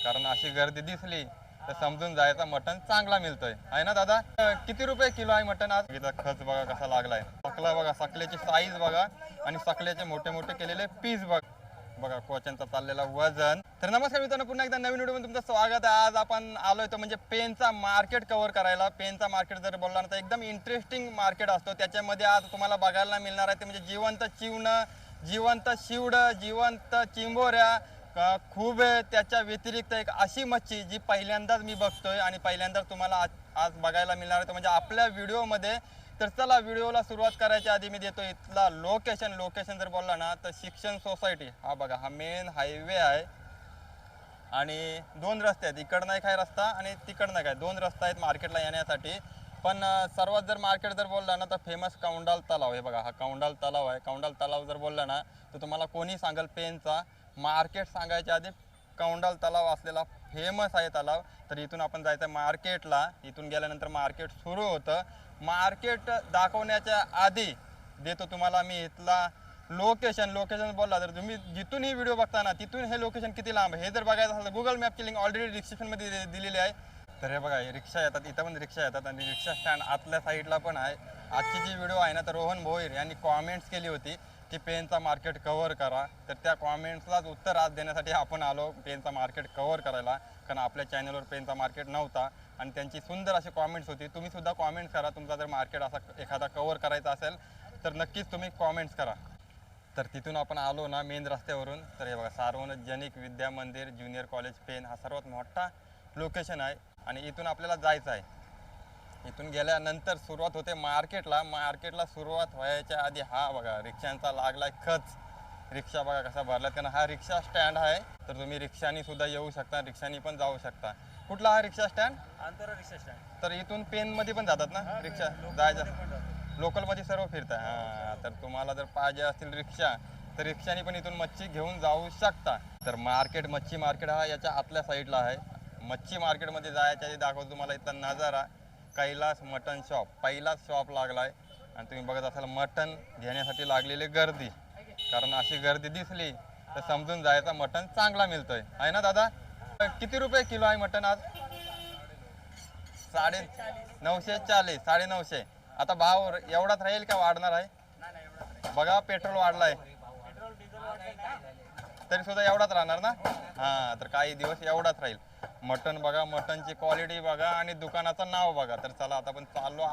कारण अशी गर्दी दिसली तर समजून जायचा मटण चांगला मिळतोय आहे ना दादा. किती रुपये किलो आहे मटण आज? इथं खच बघा कसा लागलाय, सकला बघा, सकल्याची साईज बघा आणि सकल्याचे मोठे मोठे केलेले पीस बघा कोच्यांचा चाललेला वजन. तर नमस्कार मित्रांनो, पुन्हा एकदा नवीन व्हिडिओ मध्ये तुमचं स्वागत आहे. आज आपण आलोय तो म्हणजे पेनचा मार्केट कव्हर करायला. पेनचा मार्केट जर बोलला ना तर एकदम इंटरेस्टिंग मार्केट असतो. त्याच्यामध्ये आज तुम्हाला बघायला मिळणार आहे ते म्हणजे जिवंत चिवणं, जिवंत शिवडं, जिवंत चिंबोऱ्या खूप आहे. त्याच्या व्यतिरिक्त एक अशी मच्छी जी पहिल्यांदाच मी बघतोय आणि पहिल्यांदाच तुम्हाला आज बघायला मिळणार आहे म्हणजे आपल्या व्हिडिओमध्ये. तर चला व्हिडिओला सुरुवात करायच्या आधी मी देतो इथला लोकेशन जर बोलला ना तर शिक्षण सोसायटी. हा बघा, हा मेन हायवे आहे आणि दोन रस्ते आहेत, इकडनं एक आहे रस्ता आणि तिकडनं एक आहे, दोन रस्ते आहेत मार्केटला येण्यासाठी. पण सर्वात जर मार्केट जर बोलला ना तर फेमस कौंडाल तलाव. हे बघा, हा कौंडाल तलाव आहे. कौंडाल तलाव जर बोलला ना तर तुम्हाला कोणी सांगेल पेनचा मार्केट सांगायच्या आधी कौंडाल तलाव असलेला फेमस आहे तलाव. तर इथून आपण जायचं मार्केटला. इथून गेल्यानंतर मार्केट सुरू होतं. मार्केट दाखवण्याच्या आधी देतो तुम्हाला मी इथला लोकेशन बोलला तर तुम्ही जिथून ही व्हिडिओ बघता ना तिथून हे लोकेशन किती लांब आहे हे जर बघायचं असेल तर गुगल मॅपची लिंक ऑलरेडी डिस्क्रिप्शनमध्ये दिलेली आहे. तर हे बघा, रिक्षा येतात, इथं पण रिक्षा येतात आणि रिक्षा स्टँड आतल्या साईडला पण आहे. आजची जी व्हिडिओ आहे ना तर रोहन भोईर यांनी कॉमेंट्स केली होती की पेनचा मार्केट कव्हर करा. तर त्या कॉमेंट्सलाच उत्तर आज देण्यासाठी आपण आलो पेनचा मार्केट कव्हर करायला. कारण आपल्या चॅनलवर पेनचा मार्केट नव्हता आणि त्यांची सुंदर अशी कॉमेंट्स होती. तुम्ही सुद्धा कॉमेंट्स करा, तुमचा जर मार्केट असा एखादा कव्हर करायचा असेल तर नक्कीच तुम्ही कॉमेंट्स करा. तर तिथून आपण आलो ना मेन रस्त्यावरून. तर हे बघा, सार्वजनिक विद्या मंदिर ज्युनियर कॉलेज पेन हा सर्वात मोठा लोकेशन आहे आणि इथून आपल्याला जायचं आहे. इथून गेल्यानंतर सुरुवात होते मार्केटला सुरुवात व्हायच्या आधी हा बघा रिक्षांचा लागलाय खच. रिक्षा बघा कसा भरलाय, कारण हा रिक्षा स्टँड आहे. तर तुम्ही रिक्षानी सुद्धा येऊ शकता, रिक्षानी पण जाऊ शकता. कुठला हा रिक्षा स्टँड? आंतरा रिक्षा स्टँड. तर इथून पेनमध्ये पण जातात ना रिक्षा जायचं, लोकलमध्ये सर्व फिरताय. हां, तर तुम्हाला जर पाहिजे असतील रिक्षा तर रिक्षानी पण इथून मच्छी घेऊन जाऊ शकता. तर मच्छी मार्केट हा याच्या आतल्या साईडला आहे. मच्छी मार्केटमध्ये जायच्या आधी दाखवतो तुम्हाला इथला नजारा. कैलास मटन शॉप, पहिलाच शॉप लागला आहे आणि तुम्ही बघत असाल मटन घेण्यासाठी लागलेली गर्दी. कारण अशी गर्दी दिसली तर समजून जायचा मटन चांगला मिळतोय आहे ना दादा. किती रुपये किलो आहे मटन आज? 940, 950. आता भाव एवढाच राहील का वाढणार आहे? बघा पेट्रोल वाढलाय तरी सुद्धा एवढाच राहणार ना. हां, तर काही दिवस एवढाच राहील. मटन बघा, मटनची क्वालिटी बघा आणि दुकानाचं नाव बघा. तर चला आता आपण चाललो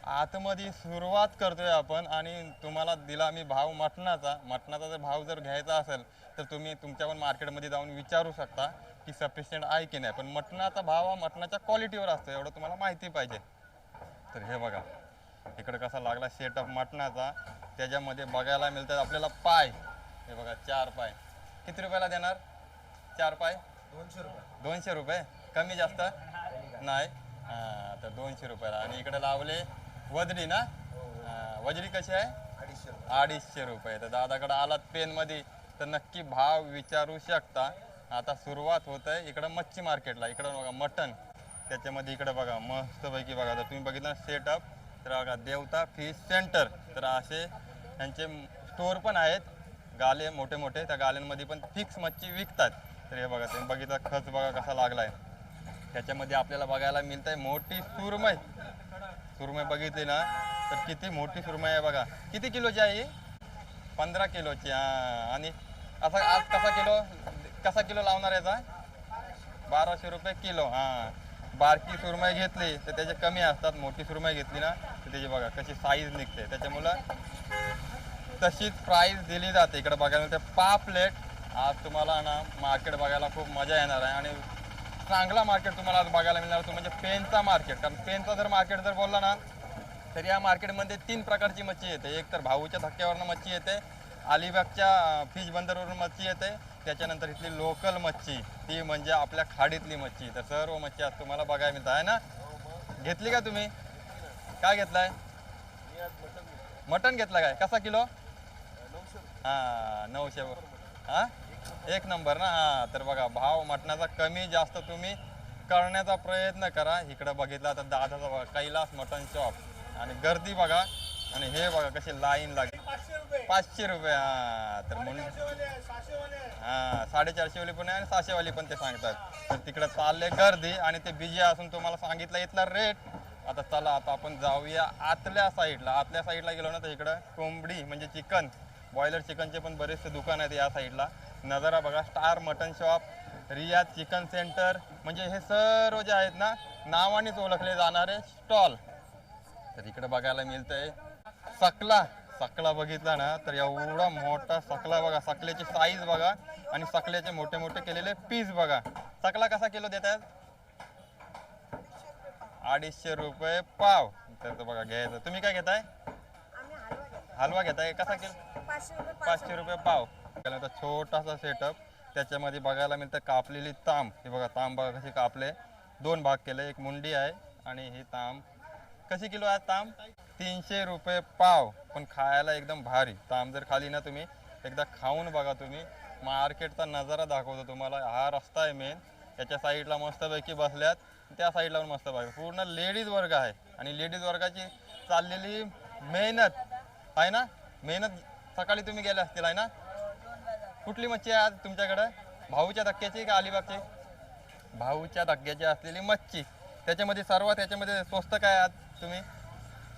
आतमध्ये सुरुवात करतोय आपण. आणि तुम्हाला दिला मी भाव मटणाचा जर भाव जर घ्यायचा असेल तर तुम्ही तुमच्या पण मार्केटमध्ये जाऊन विचारू शकता की सफिशियंट आहे की नाही. पण मटणाचा भाव हा मटणाच्या क्वालिटीवर असतो, एवढं तुम्हाला माहिती पाहिजे. तर हे बघा इकडे कसा लागला सेटअप मटणाचा. त्याच्यामध्ये बघायला मिळतात आपल्याला पाय. हे बघा 4 पाय. किती रुपयाला देणार 4 पाय? 200 रुपये. 200 रुपये, कमी जास्त नाही. हां, तर 200 रुपयाला. आणि इकडे लावले वजडी ना. वजडी कशी आहे? 250 रुपये. तर दादाकडे आलात पेनमध्ये तर नक्की भाव विचारू शकता. आता सुरुवात होत आहे इकडं मच्छी मार्केटला. इकडं बघा मटन, त्याच्यामध्ये इकडं बघा मस्तपैकी बघा. तर तुम्ही बघितलं सेटअप तर बघा देवता फिश सेंटर. तर असे यांचे स्टोर पण आहेत, गाले मोठे त्या गाल्यांमध्ये पण फिक्स मच्छी विकतात. तर हे बघा तुम्ही बघितलं खच बघा कसा लागलाय. त्याच्यामध्ये आपल्याला बघायला मिळत आहे मोठी सुरमई बघितली ना तर किती मोठी सुरमई आहे बघा. किती किलोची आहे? 15 किलोची. हां, आणि असा आज कसा किलो लावणार याचा? 1200 रुपये किलो. हां, बारकी सुरमई घेतली तर त्याचे कमी असतात, मोठी सुरमई घेतली ना तर त्याची बघा कशी साईज निघते. त्याच्यामुळं तशीच प्राईस दिली जाते. इकडे बघायला मिळते पापलेट. आज तुम्हाला ना मार्केट बघायला खूप मजा येणार आहे आणि चांगला मार्केट तुम्हाला आज बघायला मिळणार तो म्हणजे पेनचा मार्केट. कारण पेनचा जर मार्केट जर बोलला ना तर या मार्केटमध्ये 3 प्रकारची मच्छी येते. एक तर भाऊच्या धक्क्यावरनं मच्छी येते, अलिबागच्या फिश बंदरवरून मच्छी येते, त्याच्यानंतर इथली लोकल मच्छी ती म्हणजे आपल्या खाडीतली मच्छी. तर सर्व मच्छी आज तुम्हाला बघायला मिळतं आहे ना. घेतली का तुम्ही? काय घेतलाय? मटन घेतला काय? कसा किलो? 900. हां, 1 नंबर ना. हां, तर बघा भाव मटणाचा कमी जास्त तुम्ही करण्याचा प्रयत्न करा. इकडं बघितला तर दादाचा बघा कैलास मटन शॉप आणि गर्दी बघा आणि हे बघा कशी लाईन लागली 500 रुपये. हा तर म्हणून हा 450 वाली पण आहे आणि 600 वाली पण ते सांगतात. तर तिकडे चालले गर्दी आणि ते बिजी असून तुम्हाला सांगितलं इथला रेट. आता चला आता आपण जाऊया आतल्या साईडला गेलो ना तर इकडं कोंबडी म्हणजे चिकन बॉयलर चिकनचे पण बरेचसे दुकान आहेत या साईडला. नजारा बघा स्टार मटन शॉप रियाज चिकन सेंटर म्हणजे हे सर्व जे आहेत ना नावानेच ओळखले जाणारे स्टॉल. तर इकडे बघायला मिळतंय सकला बघितला ना तर एवढा मोठा सकला बघा. सकल्याची साईज बघा आणि सकल्याचे मोठे मोठे केलेले पीस बघा. सकला कसा किलो देतात? 250 रुपये पाव. तर बघा घ्यायचं. तुम्ही काय घेताय? हलवा घेताय. कसा किलो? 500 रुपये पाव. त्यानंतर छोटासा सेटअप त्याच्यामध्ये बघायला मिळतं कापलेली तांब. हे बघा तांब बघा कशी कापले. 2 भाग केले. एक मुंडी आहे आणि ही तांब कशी किलो आहे तांब? 300 रुपये पाव. पण खायला एकदम भारी. तांब जर खाली ना तुम्ही एकदा खाऊन बघा तुम्ही. मार्केटचा नजारा दाखवतो तुम्हाला. हा रस्ता आहे मेन. त्याच्या साईडला मस्तपैकी बसल्यात. त्या साईडला पण मस्त बघा पूर्ण लेडीज वर्ग आहे आणि लेडीज वर्गाची चाललेली मेहनत आहे ना. मेहनत सकाळी तुम्ही गेले असतील आहे ना. कुठली मच्छी आहे आज तुमच्याकडं? भाऊच्या धक्क्याची का अलिबागची? भाऊच्या धक्क्याची असलेली मच्छी. त्याच्यामध्ये सर्वात त्याच्यामध्ये स्वस्त काय आज तुम्ही?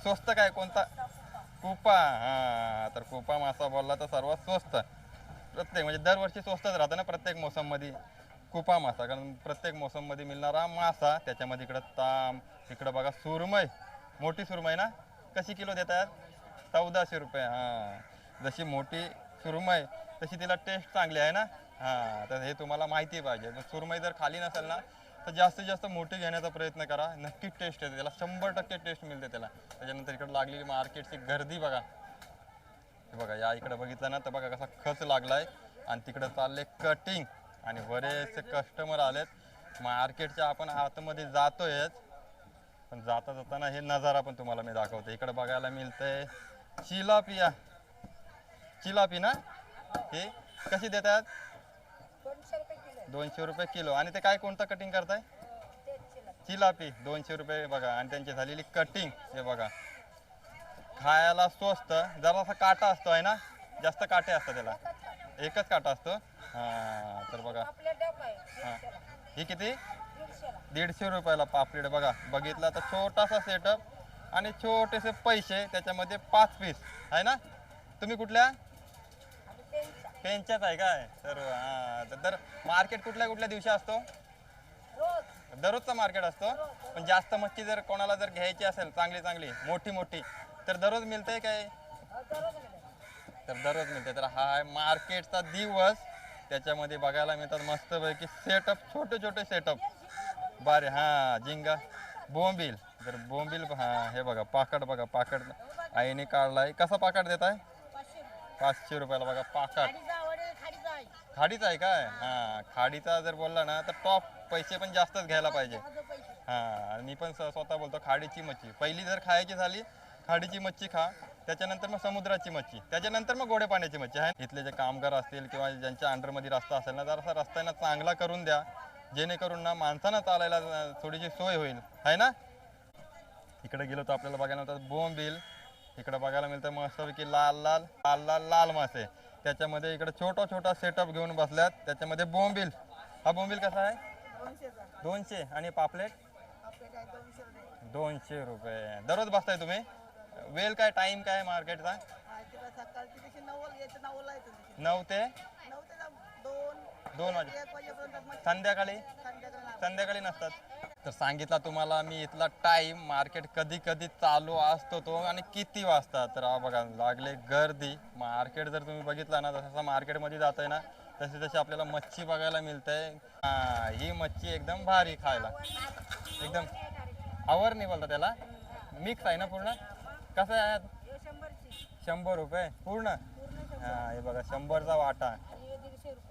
स्वस्त काय कोणता? कुपा. हा तर कुपा मासा बोलला तर सर्वात स्वस्त. प्रत्येक म्हणजे दरवर्षी स्वस्तच राहतं ना प्रत्येक मोसममध्ये कुपा मासा. कारण प्रत्येक मोसममध्ये मिळणारा मासा. त्याच्यामध्ये इकडं ताम इकडं बघा सुरमई. मोठी सुरमई ना कशी किलो देतात? 1400 रुपये. हां जशी मोठी सुरमई तशी तिला टेस्ट चांगली आहे ना. हां तर हे तुम्हाला माहिती पाहिजे. सुरमई जर खाली नसेल ना तर जास्तीत जास्त मोठी घेण्याचा प्रयत्न करा. नक्कीच टेस्ट येते त्याला. 100% टेस्ट मिळते त्याला. त्याच्यानंतर इकडे लागलेली मार्केटची गर्दी बघा. हे बघा या इकडे बघितलं ना तर बघा कसा खच लागलाय आणि तिकडे चालले कटिंग आणि बरेचसे कस्टमर आलेत. मार्केटच्या आपण आतमध्ये जातोयच पण जाताना हे नजारा पण तुम्हाला मी दाखवतो. इकडे बघायला मिळतंय चिलापी ना. हे कशी देतात? 200 रुपये किलो. आणि ते काय कोणतं कटिंग करताय? चिलापी 200 रुपये बघा. आणि त्यांची झालेली कटिंग हे बघा. खायला स्वस्त. जरासा काटा असतो आहे ना. जास्त काटे असतात त्याला. एकच काटा असतो. हां तर बघा हां ही किती? 150 रुपयाला पापलेट बघा. बघितला तर छोटासा सेटअप आणि छोटेसे पैसे. त्याच्यामध्ये 5 पीस आहे ना. तुम्ही कुठल्या? पेनच्याच आहे काय? तर हां तर मार्केट कुठल्या दिवशी असतो? दररोजचा मार्केट असतो. पण जास्त मच्छी जर कोणाला जर घ्यायची असेल चांगली मोठी तर दररोज मिळते काय? तर दररोज मिळते. तर हा आहे मार्केटचा दिवस. त्याच्यामध्ये बघायला मिळतात मस्तपैकी सेटअप छोटे सेटअप बारे. हां झिंगा बोंबील. तर बोंबील हां हे बघा पाकड बघा. पाकड आईने काढलाय. कसा पाकड देत आहे? 500 रुपयाला बघा पाकड. खाडीचा आहे काय? हां खाडीचा जर बोलला ना तर टॉप. पैसे पण जास्तच घ्यायला पाहिजे. हां मी पण स्वतः बोलतो खाडीची मच्छी पहिली जर खायची झाली खाडीची मच्छी खा. त्याच्यानंतर मग समुद्राची मच्छी. त्याच्यानंतर मग गोड्या पाण्याची मच्छी आहे. इथले जे कामगार असतील किंवा ज्यांच्या अंडरमध्ये रस्ता असेल ना जरासा रस्त्यानं चांगला करून द्या. जेणेकरून ना माणसांना चालायला थोडीशी सोय होईल आहे ना. इकडे गेलो तर आपल्याला बघायला मिळतात बोंबील. इकडे बघायला मिळतं मस्तपैकी लाल मासे. त्याच्यामध्ये इकडे छोटा सेटअप घेऊन बसल्यात. त्याच्यामध्ये बोंबील. हा बोंबील कसा आहे? 200. आणि पापलेट 200 रुपये. दररोज बसताय तुम्ही? वेळ काय टाइम काय मार्केटचा? 9 ते 2 वाजे. संध्याकाळी नसतात. तर सांगितला तुम्हाला मी इथला टाइम. मार्केट कधी चालू असतो तो आणि किती वाजता. तर हा बघा लागले गर्दी. मार्केट जर तुम्ही बघितला ना जसं मार्केटमध्ये जातोय ना तशी आपल्याला मच्छी बघायला मिळते. ही मच्छी एकदम भारी खायला. एकदम आवर नाही बोलता त्याला. मिक्स आहे ना पूर्ण. कसं आहे? 100 रुपये पूर्ण. हां हे बघा 100चा वाटा.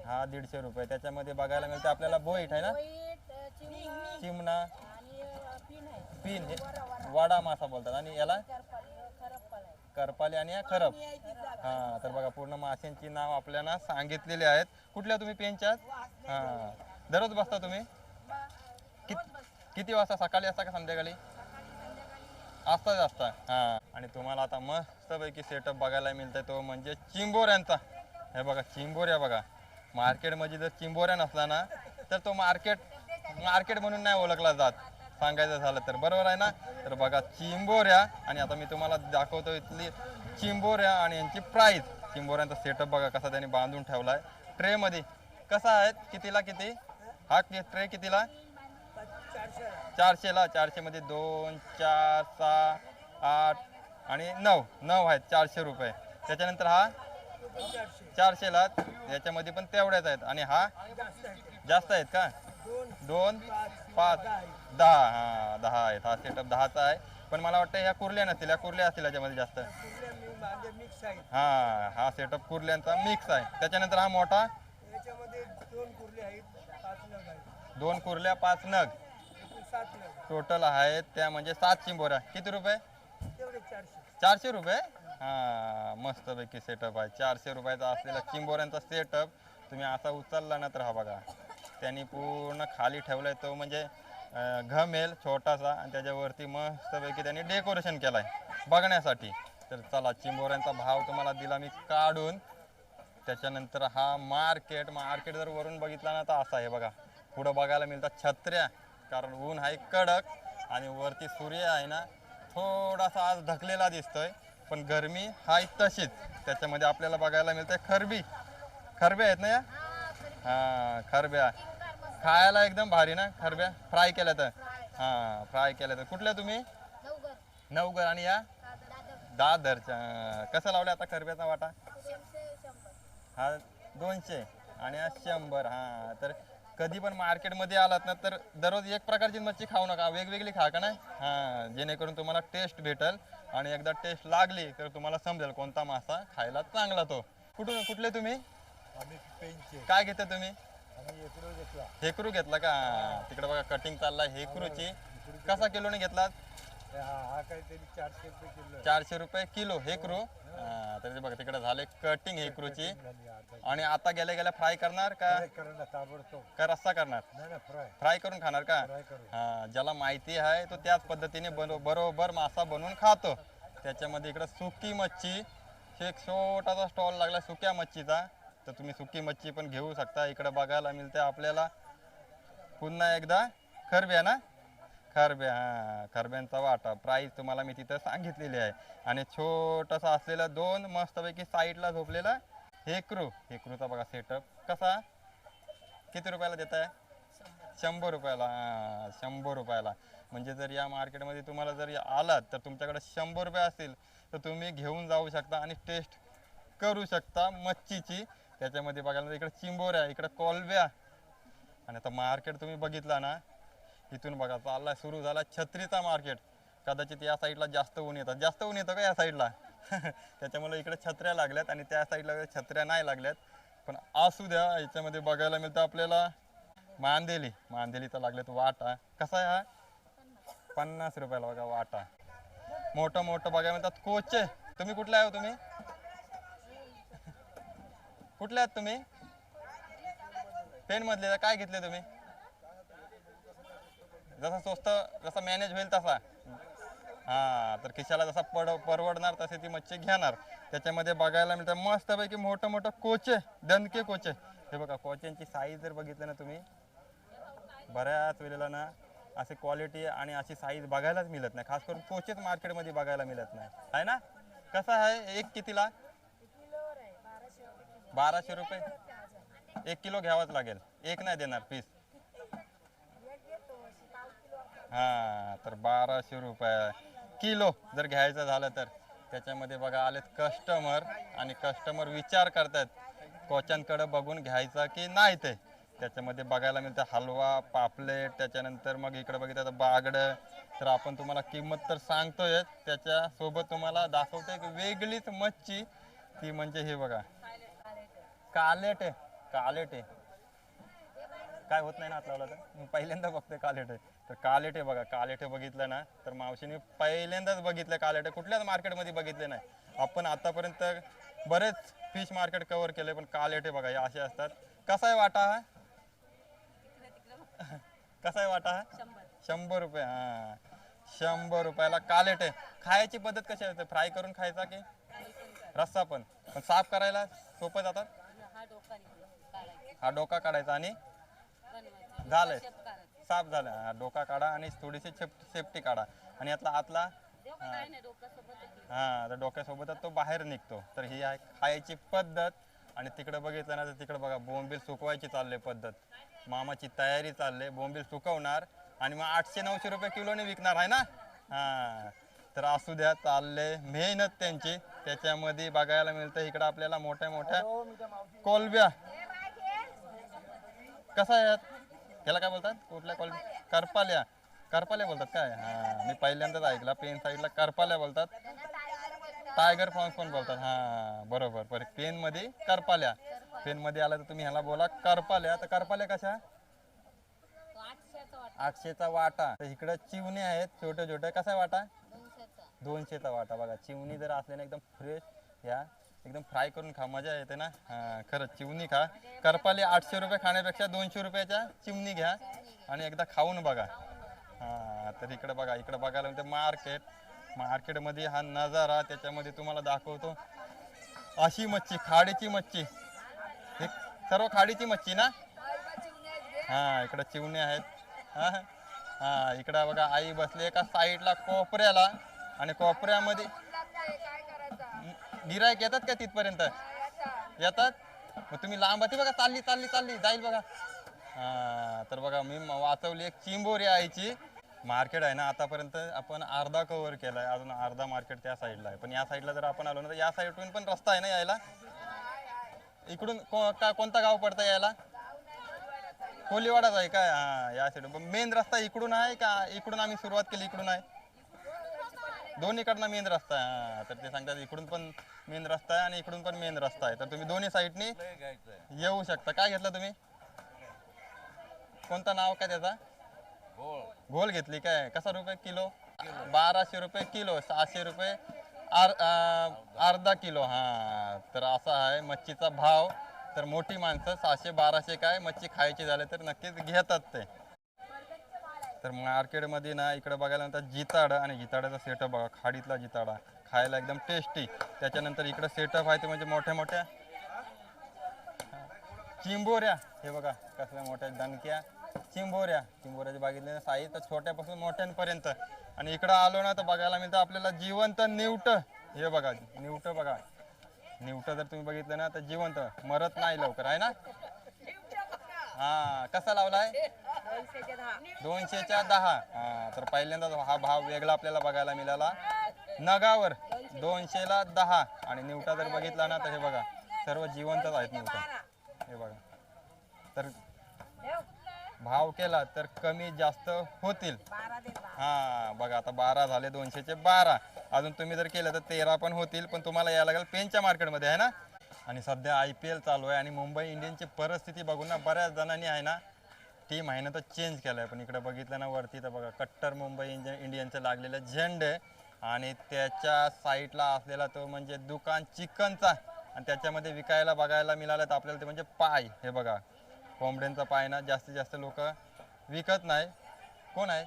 हा 150 रुपये. त्याच्यामध्ये बघायला मिळते आपल्याला बोईट आहे ना. चिमणा पिन हे वाडा मासा बोलतात. आणि याला करपाली आणि खरप. हां तर बघा पूर्ण माशांची नाव आपल्याला सांगितलेली आहेत. कुठल्या तुम्ही पेनच्यात? हां दररोज बसता तुम्ही? किती वाजता? सकाळी असता का संध्याकाळी? असता हा. आणि तुम्हाला आता मस्तपैकी सेटअप बघायला मिळतंय तो म्हणजे चिंबोऱ्यांचा. हे बघा चिंबोऱ्या बघा. मार्केटमध्ये जर चिंबोऱ्या नसला ना तर तो मार्केट म्हणून नाही ओळखला जात सांगायचं झालं तर, बरोबर आहे ना. तर बघा चिंबोऱ्या, आणि आता मी तुम्हाला दाखवतो इथली चिंबोऱ्या आणि यांची प्राईस. चिंबोऱ्यांचा सेटअप बघा कसा त्यांनी बांधून ठेवलाय ट्रेमध्ये. कसा आहे, कितीला किती हा ट्रे कितीला? 400ला. 400 मध्ये 2 4 6 8 आणि 9 आहेत 400 रुपये. त्याच्यानंतर हा 400ला, याच्यामध्ये पण तेवढ्याच आहेत. आणि हा जास्त आहेत का? 2 5 10. हा 10 आहेत. हा सेटअप 10चा आहे. पण मला वाटतं ह्या कुर्ल्या नसतील, ह्या कुर्ल्या असतील याच्यामध्ये जास्त. हा हा सेटअप कुर्ल्यांचा मिक्स आहे. त्याच्यानंतर हा मोठा याच्यामध्ये 2 कुर्ले आहेत, 5 नग आहेत, 2 कुर्ल्या 5 नग एकूण 7 नग टोटल आहेत. त्या म्हणजे 7 चिंबोऱ्या. किती रुपये? तेवढे 400. 400 रुपये. हा मस्तपैकी सेटअप आहे. 400 रुपयाचा असलेला चिंबोऱ्यांचा सेटअप तुम्ही असा उचलला ना तर हा बघा त्यांनी पूर्ण खाली ठेवलाय तो म्हणजे घमेल छोटासा, आणि त्याच्यावरती मस्तपैकी त्यांनी डेकोरेशन केलाय बघण्यासाठी. तर चला चिंबोऱ्यांचा भाव तुम्हाला दिला मी काढून. त्याच्यानंतर हा मार्केट जर वरून बघितला ना तर असा आहे बघा. पुढं बघायला मिळतात छत्र्या, कारण ऊन आहे कडक आणि वरती सूर्य आहे ना थोडासा आज ढकलेला दिसतोय, पण गरमी आहे तशीच. त्याच्यामध्ये आपल्याला बघायला मिळते खरबे आहेत ना या. हा खरब्या खायला एकदम भारी ना खरब्या, फ्राय केल्या तर. हा फ्राय केल्या तर. कुठल्या तुम्ही? नवगर. आणि या दादरच्या. कसं लावलं आता खरब्याचा वाटा? हा 200 आणि हा 100. हा तर कधी पण मार्केटमध्ये आलात ना तर दररोज एक प्रकारची मच्छी खाऊ नका, वेगवेगळी खा का नाही. हा जेणेकरून तुम्हाला टेस्ट भेटेल, आणि एकदा टेस्ट लागली तर तुम्हाला समजेल कोणता मासा खायला चांगला तो. कुठले तुम्ही? आम्ही पेंचे. काय घेता तुम्ही? आम्ही एकरो घेतला. हेकरू घेतला का? तिकडे बघा कटिंग चाललाय हेकरूची. कसा किलोने घेतलात? हा काहीतरी 400 रुपये किलो. 400 रुपये किलो हेकरू. तर बघा तिकडे झाले कटिंग हेकरूची. आणि आता गेल्या फ्राय करणार का ताबडतोब का रस्सा करणार? फ्राय करून खाणार का? हा ज्याला माहिती आहे तो त्याच पद्धतीने बरोबर मासा बनवून खातो. त्याच्यामध्ये इकडे सुकी मच्छी, एक छोटासा स्टॉल लागला सुक्या मच्छीचा, तर तुम्ही सुकी मच्छी पण घेऊ शकता. इकडे बघायला मिळते आपल्याला पुन्हा एकदा खरब्या ना, खरब्या. हा खरब्यांचा वाटा. प्राईस तुम्हाला मी तिथं सांगितलेली आहे. आणि छोटासा असलेला 2 मस्तपैकी साईडला झोपलेला हेकरूचा बघा सेटअप कसा. किती रुपयाला देत आहे? 100 रुपयाला. 100 रुपयाला. म्हणजे जर या मार्केटमध्ये तुम्हाला जर आलात तर तुमच्याकडे 100 रुपये असतील तर तुम्ही घेऊन जाऊ शकता आणि टेस्ट करू शकता मच्छीची. त्याच्यामध्ये बघायला इकडे चिंबोऱ्या, इकडे कोलब्या. आणि आता मार्केट तुम्ही बघितला ना, इथून बघा चालला सुरू झाला छत्रीचा मार्केट. कदाचित या साईडला जास्त ऊन येतं का या साईडला? त्याच्यामुळे इकडे छत्र्या लागल्यात आणि त्या साईडला छत्र्या नाही लागल्यात. पण असू द्या, याच्यामध्ये बघायला मिळतं आपल्याला मांदेलीचा लागल्यात वाटा. कसा आहे हा? 50 रुपयाला बघा वाटा. मोठं बघायला मिळतात कोचे. तुम्ही कुठले आहे? तुम्ही कुठले आहात तुम्ही? पेन मधले. काय घेतले तुम्ही? जसा स्वस्त जसा मॅनेज होईल तसा. हा तर खिशाला जसा परवडणार तसे ती मच्छी घेणार. त्याच्यामध्ये बघायला मिळतं मस्तपैकी मोठं कोचे, दणके कोचे. हे बघा कोच्यांची साईज जर बघितलं ना तुम्ही, बऱ्याच वेळेला ना अशी क्वालिटी आणि अशी साईज बघायलाच मिळत नाही. खास करून कोचेच मार्केटमध्ये बघायला मिळत नाही, आहे ना. कसा आहे एक कितीला? 1200 रुपये. 1 किलो घ्यावाच लागेल, एक नाही देणार पीस. हा तर 1200 रुपये किलो जर घ्यायचं झालं तर. त्याच्यामध्ये बघा आलेत कस्टमर, आणि कस्टमर विचार करतात कोच्यांकडे बघून घ्यायचा की नाही ते. त्याच्यामध्ये बघायला मिळतं हलवा, पापलेट. त्याच्यानंतर मग इकडे बघितलं तर बागडं. तर आपण तुम्हाला किंमत तर सांगतोय, त्याच्यासोबत तुम्हाला दाखवतोय की वेगळीच मच्छी ती म्हणजे हे बघा कालेटे. काय होत नाही ना हात लावला तर. पहिल्यांदा बघतोय कालेटे. तर कालेटे बघा, कालेटे बघितलं ना तर मावशीने पहिल्यांदाच बघितलं कालेटे. कुठल्याच मार्केटमध्ये बघितले नाही. आपण आतापर्यंत बरेच फिश मार्केट कव्हर केले, पण कालेटे बघा हे असे असतात. कसा आहे वाटा हा? कसा आहे वाटा हा? 100 रुपये. हा 100 रुपयाला कालेट आहे. खायची पद्धत कशी आहे? फ्राय करून खायचा की रस्सा पण पण साफ करायला सोपं जातात. हा डोका काढायचा आणि झालंय साफ झालं. हा डोका काढा आणि थोडीशी सेफ्टी काढा आणि यातला आतला हा तर डोक्यासोबतच तो बाहेर निघतो. तर ही आहे खायची पद्धत. आणि तिकडे बघितलं ना तर तिकडे बघा बोंबील सुकवायची चालले पद्धत. मामाची तयारी चालले, बोंबील सुकवणार आणि मग 800-900 रुपये किलोने विकणार आहे ना. हा तर असू द्या, चालले मेहनत त्यांची. त्याच्यामध्ये बघायला मिळतं इकडं आपल्याला मोठ्या मोठ्या कोलब्या. कसा आहे त्याला काय बोलतात? कुठल्या कोलब्या? करपाल्या. करपाल्या बोलतात काय? हा मी पहिल्यांदाच ऐकला. पेन साईडला करपाल्या बोलतात, टायगर प्रॉन्स पण बोलतात. हा बरोबर बरं. पेन मध्ये करपाल्या. पेन मध्ये आला तर तुम्ही ह्याला बोला करपाल्या. तर करपाल्या कशा? 800चा वाटा. तर इकडे चिवणे आहेत छोटे छोटे. कसा आहे वाटा? 200चा वाटा. बघा चिवणी जर असले ना एकदम फ्रेश, या एकदम फ्राय करून खा, मजा येते ना. हा खरंच चिवणी खा. करपाली 800 रुपये खाण्यापेक्षा 200 रुपयाच्या चिवणी घ्या आणि एकदा खाऊन बघा. हा तर इकडे बघा, इकडे बघायला म्हणजे मार्केट. मार्केटमध्ये हा नजारा, त्याच्यामध्ये तुम्हाला दाखवतो अशी मच्छी, खाडीची मच्छी. हे सर्व खाडीची मच्छी ना. हा इकडे चिवणे आहेत. हा हा इकडे बघा आई बसली एका साईडला कोपऱ्याला आणि कोपऱ्यामध्ये गिरायक येतात का तिथपर्यंत? येतात. मग तुम्ही लांब बघा, चालली चालली चालली जाईल बघा. हा तर बघा मी वाचवली एक चिंबोरी आईची. मार्केट आहे ना आतापर्यंत आपण अर्धा कव्हर केलाय, अजून अर्धा मार्केट त्या साईडला आहे. पण या साईडला जर आपण आलो ना तर या साईडून पण रस्ता आहे ना यायला. इकडून कोणता गाव पडतं यायला? कोलीवाडाच आहे काय? हा या साईड. मेन रस्ता इकडून आहे का इकडून आम्ही सुरुवात केली इकडून आहे? दोन्हीकडनं मेन रस्ता आहे. हा तर ते सांगतात इकडून पण मेन रस्ता आहे आणि इकडून पण मेन रस्ता आहे. तर तुम्ही दोन्ही साईडनी येऊ शकता. काय घेतलं तुम्ही? कोणतं नाव काय त्याचा? घोल घेतली काय? कसा रुपये किलो? 1200 रुपये किलो. 600 रुपये अर्धा किलो. हा तर असा आहे मच्छीचा भाव. तर मोठी माणसं 600-1200 काय मच्छी खायची झाले तर नक्कीच घेतात ते. तर मार्केटमध्ये ना इकडे बघायला नंतर जिताड आणि जिताड्याचा सेटअप बघा. खाडीतला जिताडा खायला एकदम टेस्टी. त्याच्यानंतर इकडे सेटअप आहे ते म्हणजे मोठ्या मोठ्या चिंबोऱ्या. हे बघा कसल्या मोठ्या दणक्या चिंबोऱ्या. चिंबोऱ्याचे बघितले साईज तर छोट्यापासून मोठ्यांपर्यंत. आणि इकडं आलो ना तर बघायला मिळतं आपल्याला जिवंत निवट. हे बघा निवट बघा. निवट जर तुम्ही बघितलं ना तर जिवंत, मरत नाही लवकर आहे ना. हा कसा लावलाय? 200च्या 10. हा तर पहिल्यांदाच हा भाव वेगळा आपल्याला बघायला मिळाला. नगावर 200ला 10. आणि निवटा जर बघितला ना तर हे बघा सर्व जिवंतच आहेत निवटा. हे बघा तर भाव केला तर कमी जास्त होतील. हा बघा आता 12 झाले, 200चे 12. अजून तुम्ही जर केलं तर 13 पण होतील. पण तुम्हाला यायला लागेल पेनच्या मार्केटमध्ये आहे ना. आणि सध्या IPL चालू आहे आणि मुंबई इंडियन्सची परिस्थिती बघून ना बऱ्याच जणांनी आहे ना टीम आहे ना तर चेंज केलं आहे. पण इकडे बघितलं ना वरती तर बघा कट्टर मुंबई इंडियन्सचे लागलेले झेंडे आणि त्याच्या साईडला असलेला तो म्हणजे दुकान चिकनचा. आणि त्याच्यामध्ये विकायला बघायला मिळालं तर आपल्याला ते म्हणजे पाय. हे बघा कोंबड्यांचा पाय ना जास्तीत जास्त लोक विकत नाही. कोण आहे?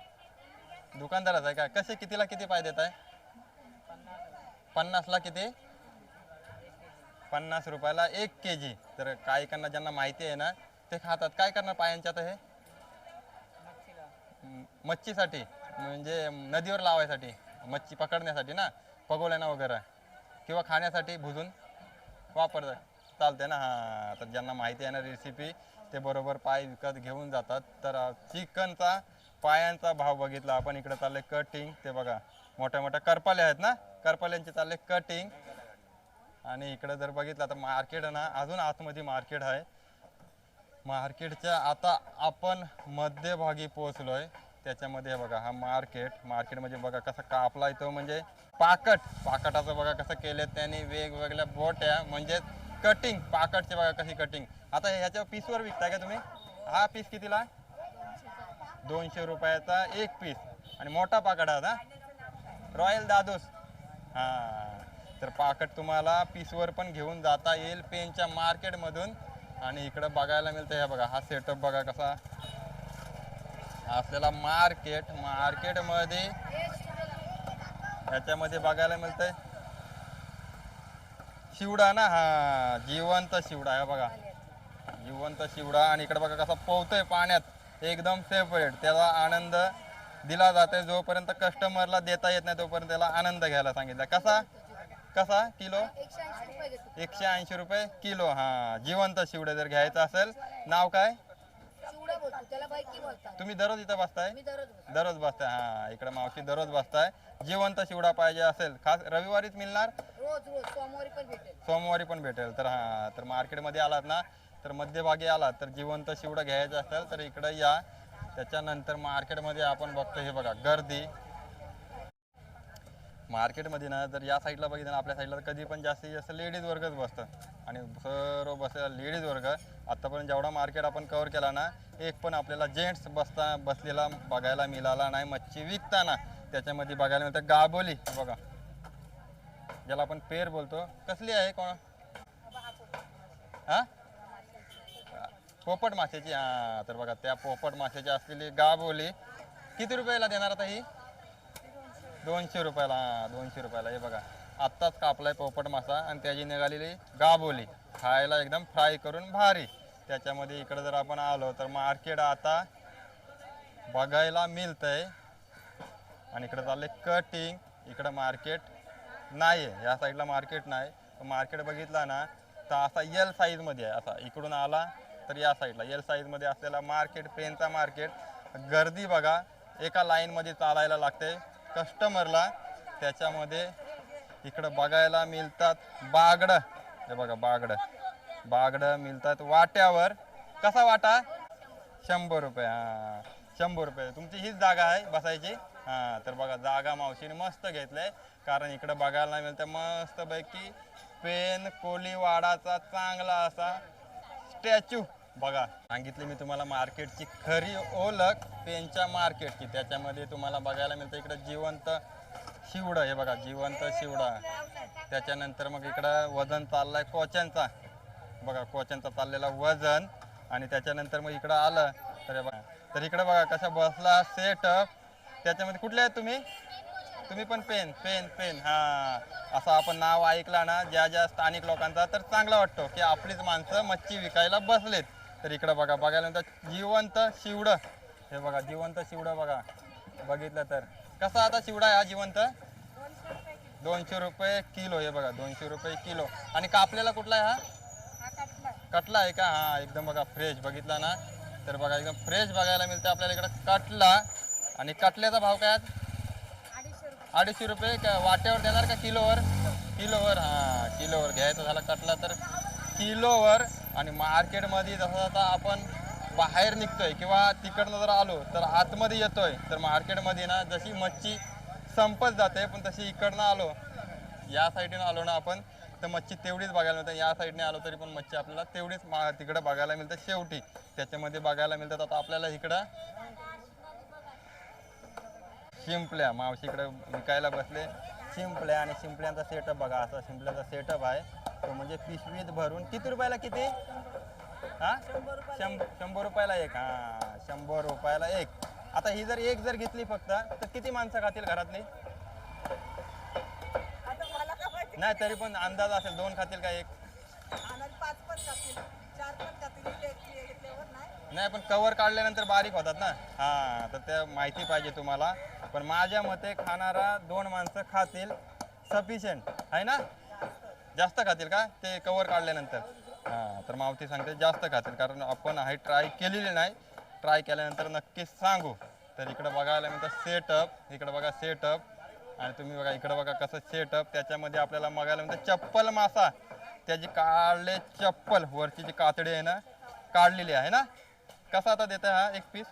दुकानदारच आहे काय? कसे कितीला किती पाय देत आहे? 50ला किती? 50 रुपयाला 1 kg. तर काही काहींना ज्यांना माहिती आहे ना ते खातात. काय करणार पायांच्यात? हे मच्छीसाठी म्हणजे नदीवर लावायसाठी, मच्छी पकडण्यासाठी ना, पगोल्याना वगैरे किंवा खाण्यासाठी भुजून वापरतात. चालते ना. हा तर ज्यांना माहिती आहे ना रेसिपी ते बरोबर पाय विकत घेऊन जातात. तर चिकनचा पायांचा भाव बघितला आपण. इकडे चालले कटिंग. ते बघा मोठ्या मोठ्या करपाले आहेत ना, करपाल्यांचे चालले कटिंग. आणि इकडे जर बघितलं तर मार्केट ना अजून आतमध्ये मार्केट आहे. मार्केटच्या आता आपण मध्यभागी पोहोचलोय. त्याच्यामध्ये बघा हा मार्केटमध्ये बघा कसा कापला तो म्हणजे पाकटाचं बघा कसं केलं त्यांनी वेगवेगळ्या बोट्या म्हणजे कटिंग पाकटचे बघा कशी कटिंग. आता ह्याच्या पीसवर विकताय का तुम्ही? हा पीस कितीला? 200 रुपयाचा 1 पीस. आणि मोठा पाकट हा रॉयल दादूस. हा तर पाकट तुम्हाला पीसवर पण घेऊन जाता येईल पेनच्या मार्केटमधून. आणि इकडं बघायला मिळतं हे बघा हा सेटअप बघा कसा असलेला मार्केटमध्ये याच्यामध्ये बघायला मिळतंय शिवडा ना, हा जिवंत शिवडा आहे बघा, जिवंत शिवडा. आणि इकडे बघा कसा पोहतोय पाण्यात, एकदम सेपरेट. त्याला आनंद दिला जातोय, जोपर्यंत कस्टमरला देता येत नाही तोपर्यंत त्याला आनंद घ्यायला सांगितलं. कसा कसा किलो? 180 रुपये किलो. हा, जिवंत शिवडे जर घ्यायचं असेल, नाव काय? तुम्ही दररोज इथं बसताय? दररोज बसताय. हा, इकडे मावशी दररोज बसताय. जिवंत शिवडा पाहिजे असेल, खास रविवारीच मिळणार, सोमवारी पण भेटेल. तर हा, तर मार्केटमध्ये आलात ना, तर मध्यभागी आलात तर जिवंत शिवडा घ्यायचा असेल तर इकडे या. त्याच्यानंतर मार्केटमध्ये आपण बघतो हे बघा गर्दी. मार्केटमध्ये ना जर या साईडला बघितलं ना, आपल्या साईडला कधी पण जास्तीत जास्त लेडीज वर्गच बसतं आणि सर्व बसलेला लेडीज वर्ग. आत्तापर्यंत जेवढा मार्केट आपण कव्हर केला ना, एक पण आपल्याला जेंट्स बसलेला बघायला मिळाला नाही. मच्छी विकताना त्याच्यामध्ये बघायला मिळतं गाबोली बघा, ज्याला आपण पेर बोलतो. कसली आहे कोण? हा, पोपट माशाची. हा, तर बघा त्या पोपट माशाची असलेली गाबोली किती रुपयाला देणार आता ही? 200 रुपयाला. हा, 200 रुपयाला. हे बघा आत्ताच कापलाय पोपट मासा आणि त्याची निघालेली गाबोली, खायला एकदम फ्राय करून भारी. त्याच्यामध्ये इकडे जर आपण आलो तर मार्केट आता बघायला मिळतंय. आणि इकडे चालले कटिंग. इकडं मार्केट नाही आहे, या साईडला मार्केट नाही. मार्केट बघितला ना तर असा एल साईजमध्ये आहे. असा इकडून आला तर या साईडला एल साईजमध्ये असलेला मार्केट, पेनचा मार्केट. गर्दी बघा, एका लाईनमध्ये चालायला लागते कस्टमरला. त्याच्यामध्ये इकडं बघायला मिळतात बागडं. हे बघा बागडं मिळतात वाट्यावर. कसा वाटा? 100 रुपये. हां, 100 रुपये. तुमची हीच जागा आहे बसायची? हां, तर बघा जागा मावशीने मस्त घेतलंय, कारण इकडं बघायला मिळतं मस्तपैकी पेन कोलीवाडाचा चांगला असा स्टॅच्यू. बघा सांगितले मी तुम्हाला मार्केटची खरी ओळख पेनच्या मार्केटची. त्याच्यामध्ये तुम्हाला बघायला मिळतं इकडं जिवंत शिवडा. हे बघा जिवंत शिवडा. त्याच्यानंतर मग इकडं वजन चाललाय कोच्यांचा. बघा कोच्यांचा चाललेला वजन. आणि त्याच्यानंतर मग इकडं आलं तर बघा, तर इकडं बघा कसा बसला सेटअप. त्याच्यामध्ये कुठले आहेत तुम्ही? तुम्ही पण पेन. हा, असं आपण नाव ऐकला ना ज्या स्थानिक लोकांचा, तर चांगला वाटतो की आपलीच माणसं मच्छी विकायला बसलेत. तर इकडं बघा बघायला नंतर जिवंत शिवडं. हे बघा जिवंत शिवडं बघा, बघितलं तर कसा आता शिवडा आहे हा जिवंत? 200 रुपये किलो. हे बघा 200 रुपये किलो. आणि कापलेला कुठला आहे हा? कटला आहे का? हा, एकदम बघा फ्रेश. बघितला ना तर बघा एकदम फ्रेश बघायला मिळतं आपल्याला इकडं कटला. आणि कटल्याचा भाव काय? 250 रुपये. का वाट्यावर देणार का किलोवर? किलोवर. हा, किलोवर घ्यायचा झाला कटला तर किलोवर. आणि मार्केटमध्ये जसं आपण बाहेर निघतोय किंवा तिकडनं जर आलो तर आतमध्ये येतोय, तर मार्केटमध्ये ना जशी मच्छी संपत जाते, पण तशी इकडनं आलो, या साईडने आलो ना आपण, तर मच्छी तेवढीच बघायला मिळते. या साईडने आलो तरी पण मच्छी आपल्याला तेवढीच तिकडं बघायला मिळते शेवटी. त्याच्यामध्ये बघायला मिळतात आता आपल्याला इकडं शिंपल्या. मावशीकडे विकायला बसले शिंपल्या. आणि शिंपल्यांचा सेटअप बघा, असा शिंपल्याचा सेटअप आहे तो, म्हणजे पिशवीत भरून. किती रुपयाला किती? हा, 100 रुपयाला एक. हा, 100 रुपयाला एक. आता ही जर एक जर घेतली फक्त तर किती माणसं खातील घरातली? नाही तरी पण अंदाज असेल, 2 खातील का एक? नाही, पण कवर काढल्यानंतर बारीक होतात ना. हा, तर ते माहिती पाहिजे तुम्हाला. पण माझ्या मते खाणारा 2 माणसं खातील सफिशियंट आहे ना. जास्त खातील का ते कवर काढल्यानंतर? हां, तर मावती सांगते जास्त खातील, कारण आपण हे ट्राय केलेली नाही. ट्राय केल्यानंतर नक्कीच सांगू. तर इकडं बघायला मिळतं सेटअप. इकडं बघा सेटअप. आणि तुम्ही बघा इकडं बघा कसं सेटअप. त्याच्यामध्ये आपल्याला बघायला मिळतं चप्पल मासा. त्याची काढले चप्पल, वरची जी कातडी आहे ना काढलेली आहे ना. कसा आता देत आहे हा एक पीस?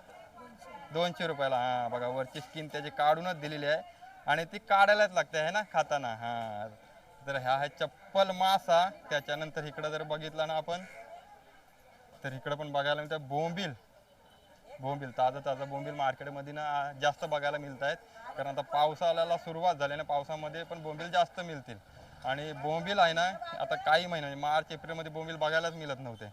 200 रुपयाला. हां, बघा वरची स्किन त्याची काढूनच दिलेली आहे आणि ती काढायलाच लागते आहे ना खाताना. हां, तर हा आहे चप्पल मासा. त्याच्यानंतर इकडं जर बघितलं ना आपण, तर इकडं पण बघायला मिळतं बोंबील. ताजं बोंबील मार्केटमध्ये ना जास्त बघायला मिळत आहेत, कारण आता पावसाळ्याला सुरुवात झाली ना, पावसामध्ये पण बोंबील जास्त मिळतील. आणि बोंबील आहे ना आता काही महिने मार्च एप्रिलमध्ये बोंबील बघायलाच मिळत नव्हते.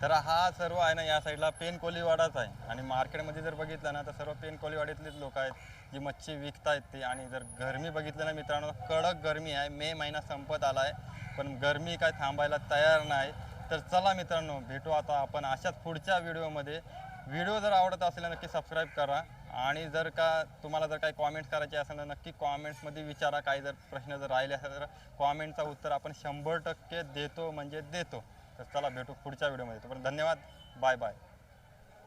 तर हा सर्व आहे ना या साईडला पेन कोलीवाडाच आहे आणि मार्केटमध्ये जर बघितलं ना तर सर्व पेन कोलीवाडीतलेच लोक आहेत जी मच्छी विकतायत ते. आणि जर गरमी बघितलं ना मित्रांनो, कडक गरमी आहे, मे महिना संपत आला आहे पण गरमी काय थांबायला तयार नाही. तर चला मित्रांनो, भेटू आता आपण अशाच पुढच्या व्हिडिओमध्ये. व्हिडिओ जर आवडत असेल तर नक्की सबस्क्राईब करा आणि जर का तुम्हाला जर काही कॉमेंट्स करायचे असेल तर नक्की कॉमेंट्समध्ये विचारा. काही जर प्रश्न जर राहिले असेल तर कॉमेंटचा उत्तर आपण 100% देतो म्हणजे देतो. तर चला भेटू पुढच्या व्हिडिओमध्ये. तोपर्यंत धन्यवाद, बाय बाय.